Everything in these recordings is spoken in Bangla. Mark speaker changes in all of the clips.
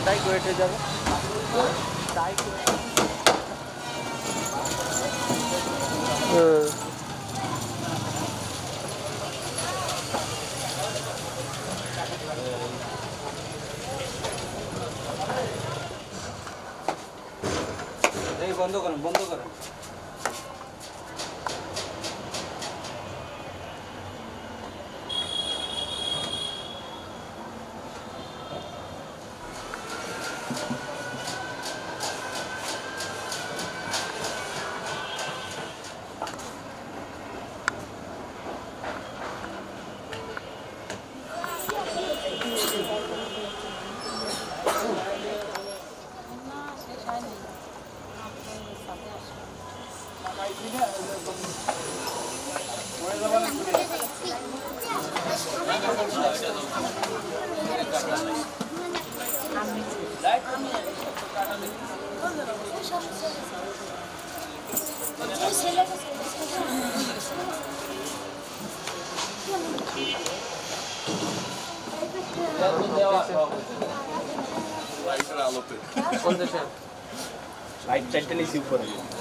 Speaker 1: তাই কুয়েটে যাবো তাই বন্ধ করেন বন্ধ করেন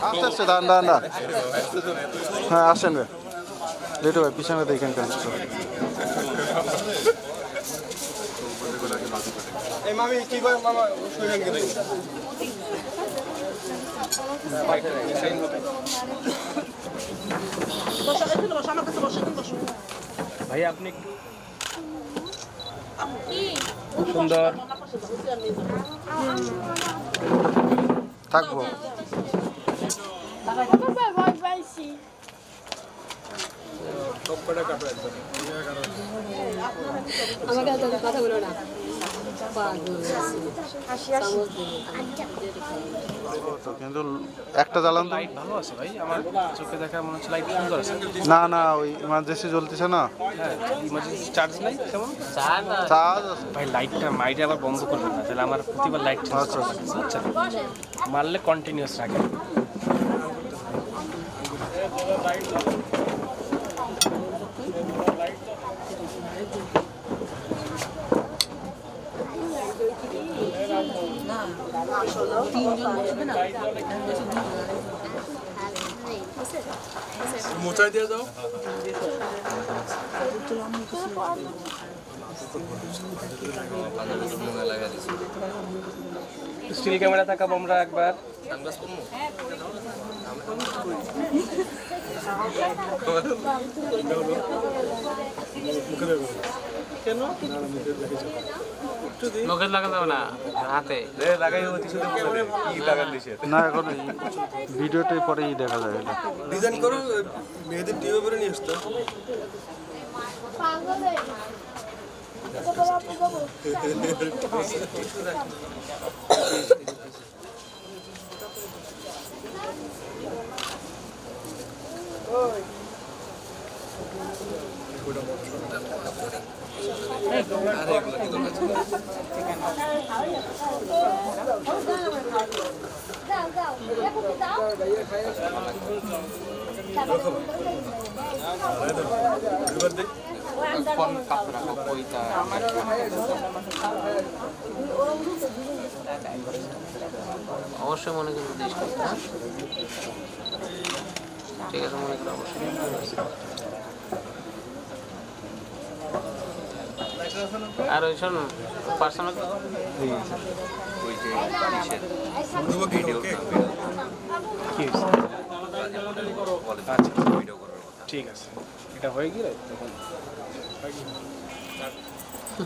Speaker 1: আস্তে আস্তে দাঁড়ান দাঁড়ান দাঁড়ান হ্যাঁ আসেন রে লেটু ভাই পিছনে দেখেন কেন মামি কি করে মামা ভাই আপনি খুব সুন্দর থাকবো
Speaker 2: আমাকে কথা বলো না
Speaker 1: কিন্তু একটা জ্বালান
Speaker 3: লাইট ভালো আছে ভাই আমার চোখে দেখা মনে হচ্ছে লাইট সুন্দর আছে
Speaker 1: না না ওই ইমার্জেন্সি জ্বলতেছে না
Speaker 3: হ্যাঁ ইমার্জেন্সি চার্জ নাই কেমন
Speaker 1: চার্জ
Speaker 3: ভাই লাইটটা মাইটে আবার বন্ধ করবেন না তাহলে আমার প্রতিবার লাইট
Speaker 1: আচ্ছা
Speaker 3: আচ্ছা মারলে কন্টিনিউয়াস রাখে
Speaker 4: মোচাই দিয়ে দাও
Speaker 3: স্টিল ক্যামেরা থাকা আমরা একবার
Speaker 5: মুখে লাগা যাবে না হাতে
Speaker 4: লাগাই কি লাগান দিছে
Speaker 1: না এখন ভিডিওটাই পরেই দেখা যাবে এটা
Speaker 4: ডিজাইন করো মেয়েদের টিউবে করে নিয়ে আসতো
Speaker 5: অবশ্যই মনে করবো ঠিক আছে মনে করো অবশ্যই আর ওই শোন পার্সোনাল
Speaker 3: ঠিক আছে এটা হয়ে গেলে তখন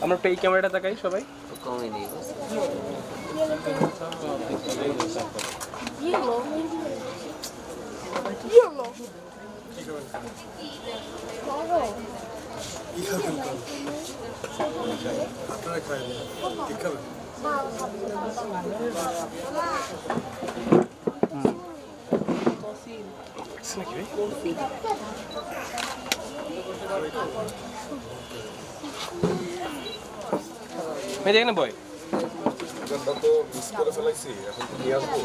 Speaker 3: আমরা একটু এই ক্যামেরাটা তাকাই সবাই
Speaker 5: কমই নেই
Speaker 4: আপনারা খাই ঠিক খাবেন
Speaker 3: ভাই দেখেন বয়
Speaker 4: গানটা তো মিস করে ফেলাইছি এখন তো নিয়ে আসবো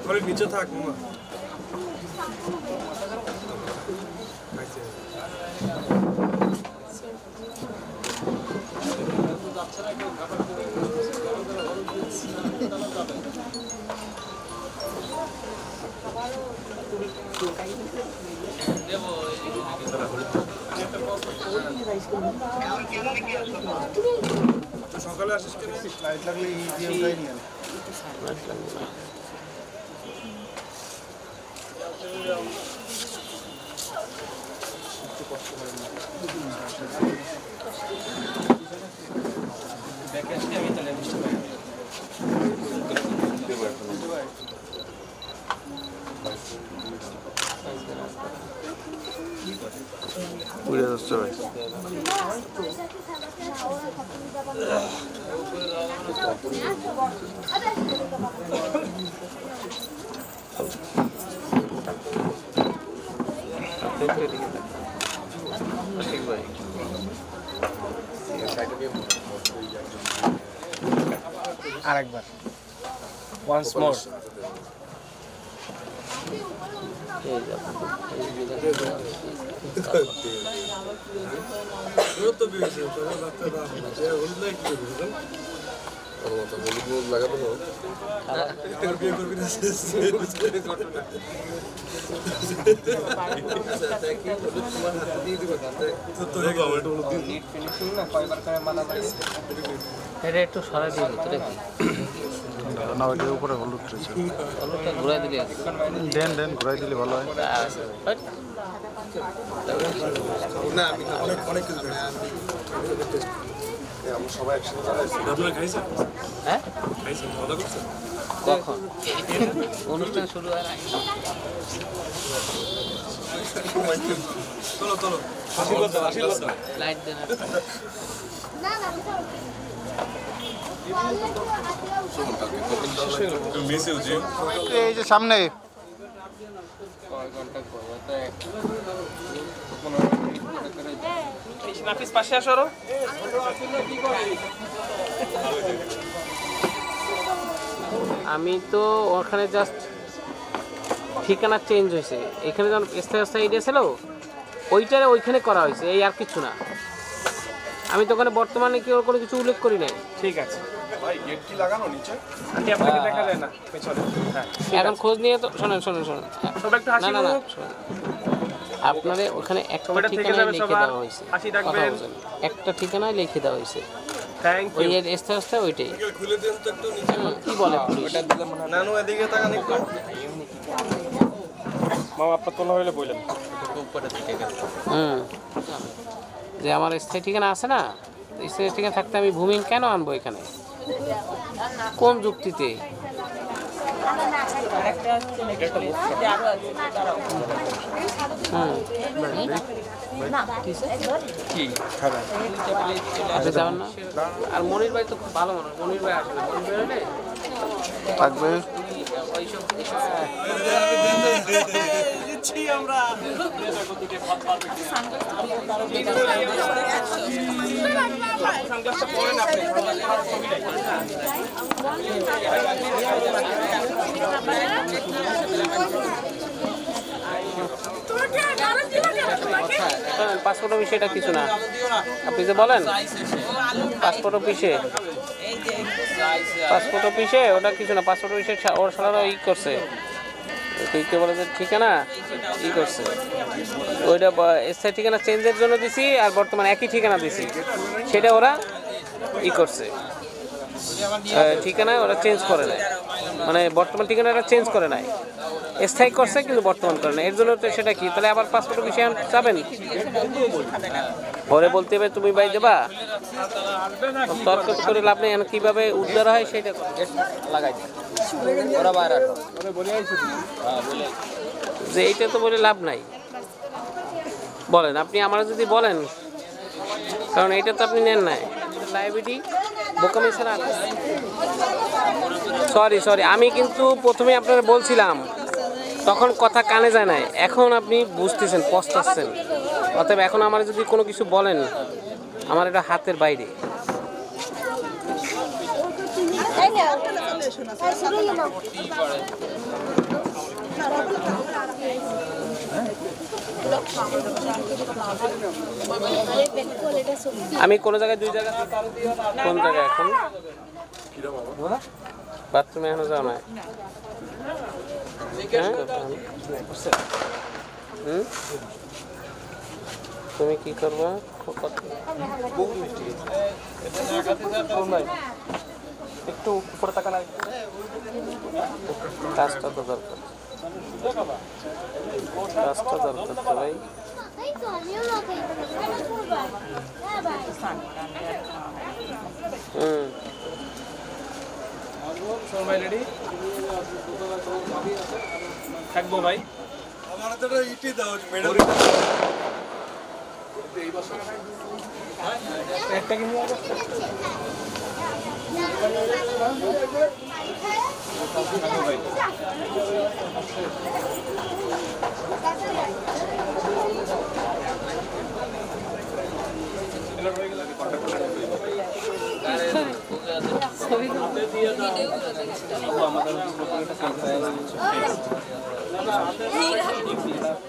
Speaker 4: ঘরের নিচে থাক মামা সকালে আসিস কেন?
Speaker 1: লাইট লাগলে এই দিয়ে উঠাই নিয়ে উড়ে যাচ্ছে ভাই।
Speaker 3: আরেকবার ওয়ান্স মোর
Speaker 4: হলুদ লাগাবো না
Speaker 5: এটা একটু সরাই দিয়ে ভিতরে কি
Speaker 1: না ওইটার উপরে হলুদ রয়েছে।
Speaker 5: হলুদটা ঘুরাই দিলে
Speaker 1: দেন দেন ঘুরাই দিলে ভালো হয়।
Speaker 4: না আমি অনেক কিছু আমরা সবাই একসাথে দাঁড়াইছি। আপনারা খাইছেন?
Speaker 5: হ্যাঁ
Speaker 4: খাইছেন? খাওয়া করছেন?
Speaker 5: কখন অনুষ্ঠান শুরু হয় না
Speaker 4: চলো চলো আশীর্বাদ দাও আশীর্বাদ দাও
Speaker 5: লাইট দেন
Speaker 4: মিস ইউজি
Speaker 1: এই যে সামনে
Speaker 3: নাফিস পাশে আসো আরো।
Speaker 5: আমি তো ওখানে জাস্ট ঠিকানা চেঞ্জ হয়েছে এখানে যখন স্থায়ী এরিয়া ছিল ওইটারে ওইখানে করা হয়েছে এই আর কিছু না আমি তো ওখানে বর্তমানে কি ওর কোনো কিছু উল্লেখ করি নাই
Speaker 3: ঠিক আছে
Speaker 4: ভাই গেট কি লাগানো নিচে
Speaker 3: আন্টি আপনাকে দেখা যায় না পেছনে। হ্যাঁ
Speaker 5: এখন খোঁজ নিয়ে তো শোনেন শোনেন শোনেন
Speaker 3: সবাই একটু হাসি
Speaker 5: না না না
Speaker 3: মুখ।
Speaker 5: শোনেন। আপনারে ওখানে একটা
Speaker 3: সবাইটা থেকে
Speaker 5: ঠিকানায়
Speaker 3: যাবে
Speaker 5: লিখে
Speaker 3: সবার।
Speaker 5: দেওয়া হয়েছে
Speaker 3: হাসি
Speaker 5: কথা
Speaker 3: রাখবেন।
Speaker 5: বলছেন। একটা ঠিকানায় লিখে দেওয়া হয়েছে
Speaker 3: থ্যাংক
Speaker 5: ওই
Speaker 3: ইউ।
Speaker 5: এর স্থায়ী ওইটাই
Speaker 4: খুলে দেন তো একটু নিচে
Speaker 5: কি বলে পুলিশ
Speaker 4: নানু এদিকে তাকান একটু
Speaker 3: মামা আপনার তোলা হইলে বললেন।
Speaker 5: হুম যে আমার স্থায়ী ঠিকানা আছে না স্থায়ী ঠিকানা থাকতে আমি ভূমিহীন কেন আনবো এখানে কোন যুক্তিতে হুম আপনি যাবেন না আর মনির ভাই তো খুব ভালো মানুষ মনির ভাই আসে না মনির ভাই হলে
Speaker 1: থাকবে।
Speaker 5: ওইসব পাসপোর্ট অফিসে এটা কিছু না আপনি যে বলেন পাসপোর্ট অফিসে ওটা কিছু না পাসপোর্ট অফিসে ওর সারা ই করছে কে বলে যে ঠিকানা ই করছে ওইটা স্থায়ী ঠিকানা চেঞ্জের জন্য দিছি আর বর্তমানে একই ঠিকানা দিছি সেটা ওরা ই করছে ঠিকানা ওরা চেঞ্জ করে নাই মানে বর্তমান ঠিকানাটা চেঞ্জ করে নাই স্থায়ী করছে কিন্তু বর্তমান করে না এর জন্য তো সেটা কি তাহলে আবার পাসপোর্ট অফিসে যাবেন পরে বলতে হবে তুমি ভাই দেবা তর্ক করে লাভ নেই কিভাবে উদ্ধার হয় সেটা লাগাই ওরা বাইরে যে এইটা তো বলে লাভ নাই বলেন আপনি আমার যদি বলেন কারণ এইটা তো আপনি নেন নাই লাইব্রেরি বোকামি ছাড়া সরি আমি কিন্তু প্রথমে আপনারা বলছিলাম তখন কথা কানে যায় নাই এখন আপনি বুঝতেছেন পস্তাচ্ছেন অতএব এখন আমার যদি কোনো কিছু বলেন আমার এটা হাতের বাইরে আমি কোন জায়গায় 2 জায়গা কোন জায়গায় এখন বাথরুমে এখনো যাও না তুমি কি করবা
Speaker 3: একটু উপরে তাকান
Speaker 5: কাজটা তো দরকার কাজটা দরকার তো ভাই
Speaker 3: ভাই রেডি থাকবো ভাই একটা কি নিয়ে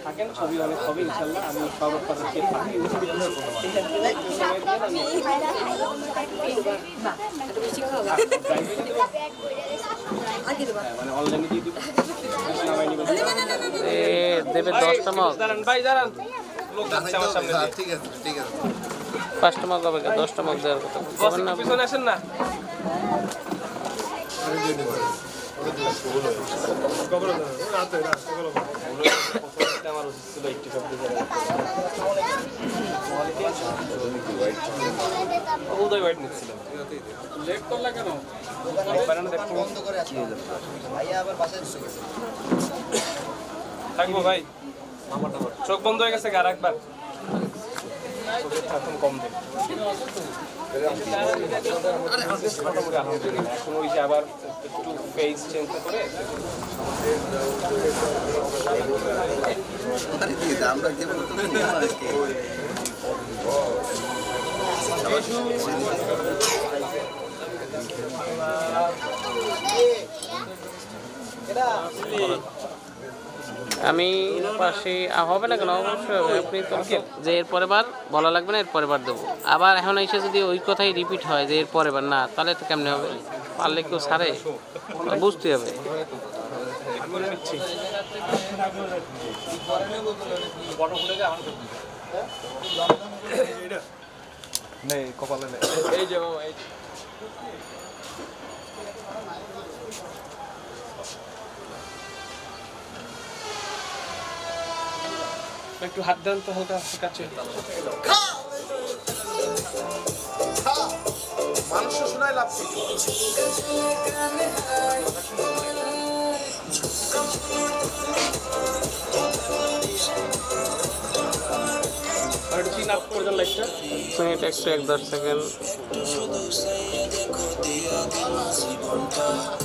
Speaker 3: থাকেন ছবি অনেক হবে ইনশাল্লাহ আমি সবার কাছে মানে অনলাইনে দিয়ে দিব
Speaker 5: দেবে 10টা মগ
Speaker 3: দাঁড়ান ভাই দাঁড়ান লোক যাচ্ছে আমার সামনে দিয়ে।
Speaker 4: ঠিক আছে ঠিক আছে
Speaker 5: 5টা মগ হবে 10টা মগ দেওয়ার কথা
Speaker 3: বস একটু পিছনে আসেন না আমার উচিত ছিল একটু শব্দ উদয় হোয়াইট নিচ্ছিলাম লেট করলা কেন থাকবো ভাই চোখ বন্ধ হয়ে গেছে আর একবার এখন কম দেন এখন ওই যে আবার একটু ফেস চেঞ্জ করে
Speaker 4: আমরা
Speaker 5: আমি পাশে হবে না কেন অবশ্যই হবে আপনি তো যে এর পরের বার বলা লাগবে না এর পরের বার দেবো আবার এখন এসে যদি ওই কথাই রিপিট হয় যে এর পরের বার না তাহলে তো কেমনে হবে পারলে কেউ ছাড়ে বুঝতে হবে
Speaker 4: নেই কপালে নেই
Speaker 3: এই যে একটু হাত দেন তো হালকা কাছে
Speaker 4: মানুষ শোনায় লাভ
Speaker 3: আর একটু চিন আপ করে দেন লাইটটা
Speaker 5: মিনিট একটু 1-10 সেকেন্ড